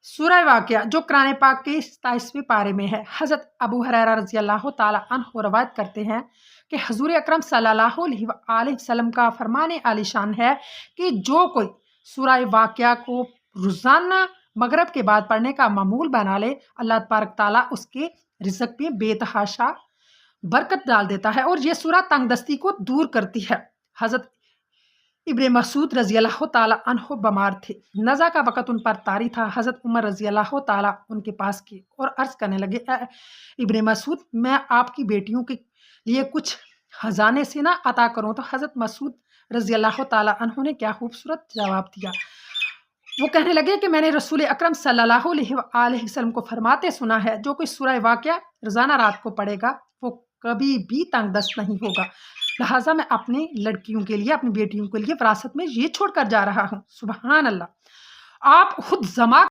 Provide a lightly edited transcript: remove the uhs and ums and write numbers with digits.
سورہ واقعہ جو قرآن پاک کے 27ویں پارے میں ہے، حضرت ابو ہریرہ رضی اللہ تعالیٰ عنہ روایت کرتے ہیں کہ حضور اکرم صلی اللہ علیہ وآلہ وسلم کا فرمان عالی شان ہے کہ جو کوئی سورہ واقعہ کو روزانہ مغرب کے بعد پڑھنے کا معمول بنا لے، اللہ تبارک تعالیٰ اس کے رزق میں بے تحاشا برکت ڈال دیتا ہے، اور یہ سورہ تنگ دستی کو دور کرتی ہے۔ حضرت ابن مسعود رضی اللہ تعالیٰ عنہ بیمار تھے، نزا کا وقت ان پر طاری تھا۔ حضرت عمر رضی اللہ تعالیٰ ان کے پاس گئے اور عرض کرنے لگے، اے ابن مسعود، میں آپ کی بیٹیوں کے لیے کچھ خزانے سے نہ عطا کروں؟ تو حضرت مسعود رضی اللہ تعالیٰ عنہ نے کیا خوبصورت جواب دیا۔ وہ کہنے لگے کہ میں نے رسول اکرم صلی اللہ علیہ وآلہ وسلم کو فرماتے سنا ہے، جو کوئی سورہ واقعہ روزانہ رات کو پڑھے گا وہ کبھی بھی تنگ دست نہیں ہوگا۔ لہٰذا میں اپنی لڑکیوں کے لیے، اپنی بیٹیوں کے لیے وراثت میں یہ چھوڑ کر جا رہا ہوں۔ سبحان اللہ۔ آپ خود زما